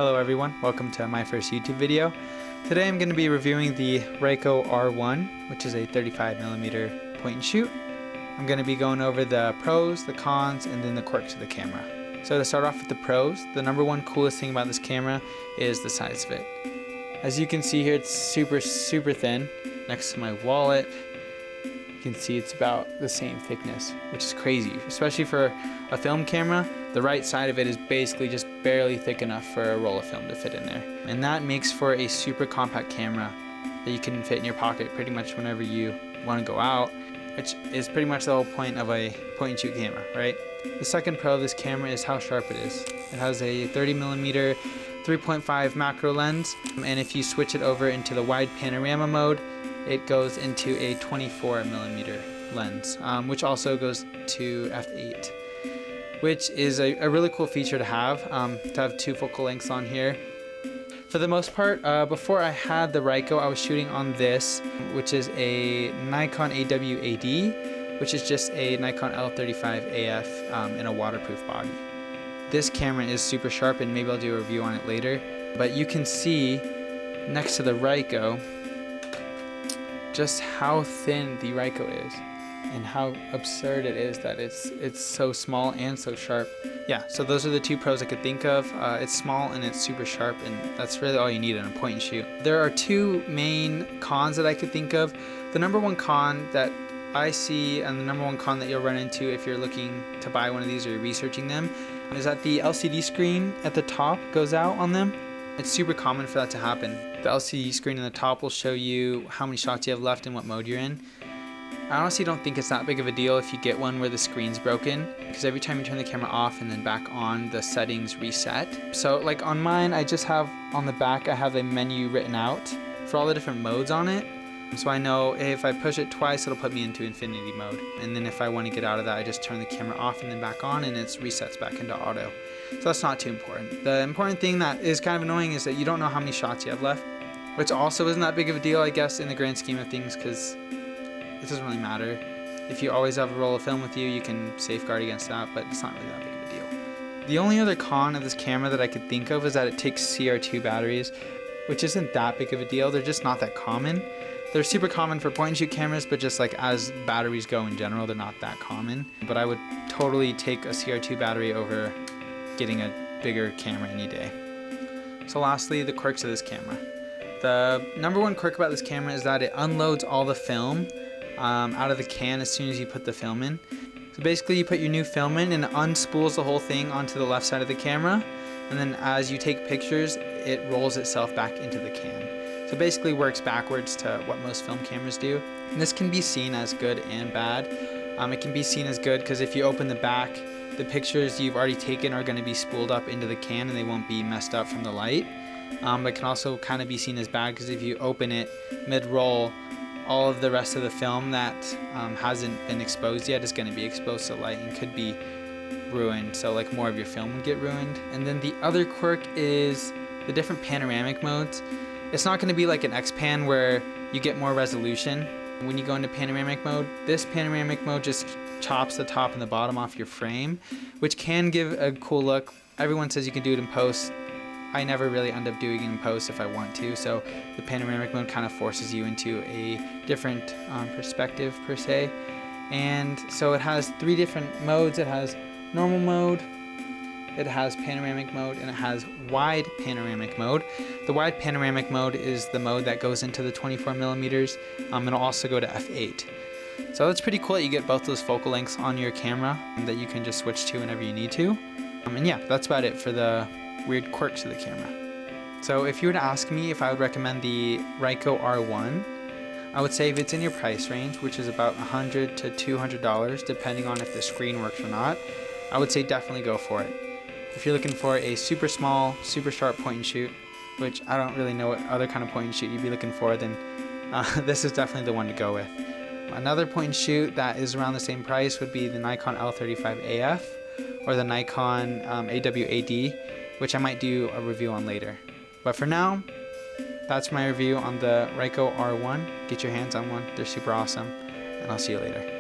Hello everyone, welcome to my first YouTube video. Today I'm going to be reviewing the Ricoh R1, which is a 35mm point and shoot. I'm going to be going over the pros, the cons, and then the quirks of the camera. So to start off with the pros, the number one coolest thing about this camera is the size of it. As you can see here, it's super thin. Next to my wallet, you can see it's about the same thickness, which is crazy, especially for a film camera. The right side of it is basically just barely thick enough for a roll of film to fit in there. And that makes for a super compact camera that you can fit in your pocket pretty much whenever you want to go out, which is pretty much the whole point of a point and shoot camera, right? The second pro of this camera is how sharp it is. It has a 30mm 3.5 macro lens, and if you switch it over into the wide panorama mode, it goes into a 24mm lens, which also goes to f8. Which is a really cool feature to have two focal lengths on here. For the most part, before I had the Ricoh, I was shooting on this, which is a Nikon AW-AD, which is just a Nikon L35AF in a waterproof body. This camera is super sharp, and maybe I'll do a review on it later, but you can see next to the Ricoh just how thin the Ricoh is. And how absurd it is that it's so small and so sharp. Yeah, so those are the two pros I could think of. It's small and it's super sharp, and that's really all you need in a point and shoot. There are two main cons that I could think of. The number one con that I see, and the number one con that you'll run into if you're looking to buy one of these or you're researching them, is that the LCD screen at the top goes out on them. It's super common for that to happen. The LCD screen in the top will show you how many shots you have left and what mode you're in. I honestly don't think it's that big of a deal if you get one where the screen's broken, because every time you turn the camera off and then back on, the settings reset. So like on mine, I just have on the back, I have a menu written out for all the different modes on it. So I know if I push it twice, it'll put me into infinity mode. And then if I want to get out of that, I just turn the camera off and then back on, and it resets back into auto. So that's not too important. The important thing that is kind of annoying is that you don't know how many shots you have left, which also isn't that big of a deal, I guess, in the grand scheme of things, because it doesn't really matter. If you always have a roll of film with you, you can safeguard against that, but it's not really that big of a deal. The only other con of this camera that I could think of is that it takes CR2 batteries, which isn't that big of a deal. They're just not that common. They're super common for point and shoot cameras, but just like as batteries go in general, they're not that common. But I would totally take a CR2 battery over getting a bigger camera any day. So lastly, the quirks of this camera. The number one quirk about this camera is that it unloads all the film out of the can as soon as you put the film in. So basically you put your new film in and it unspools the whole thing onto the left side of the camera, and then as you take pictures, it rolls itself back into the can. So basically works backwards to what most film cameras do. And this can be seen as good and bad. It can be seen as good because if you open the back, the pictures you've already taken are going to be spooled up into the can and they won't be messed up from the light. But it can also kind of be seen as bad because if you open it mid-roll, all of the rest of the film that hasn't been exposed yet is going to be exposed to light and could be ruined, so like more of your film would get ruined. And then the other quirk is the different panoramic modes. It's not going to be like an X-Pan where you get more resolution when you go into panoramic mode. This panoramic mode just chops the top and the bottom off your frame, which can give a cool look. Everyone says you can do it in post. I never really end up doing it in post if I want to, so the panoramic mode kind of forces you into a different perspective per se. And so it has three different modes. It has normal mode, it has panoramic mode, and it has wide panoramic mode. The wide panoramic mode is the mode that goes into the 24mm. It'll also go to f8. So that's pretty cool that you get both those focal lengths on your camera and that you can just switch to whenever you need to. And yeah, that's about it for the weird quirks of the camera. So if you were to ask me if I would recommend the Ricoh R1, I would say if it's in your price range, which is about $100 to $200 depending on if the screen works or not, I would say definitely go for it. If you're looking for a super small, super sharp point and shoot, which I don't really know what other kind of point and shoot you'd be looking for, then this is definitely the one to go with. Another point and shoot that is around the same price would be the Nikon L35AF or the Nikon AW-AD, which I might do a review on later. But for now, that's my review on the Ricoh R1. Get your hands on one, they're super awesome, and I'll see you later.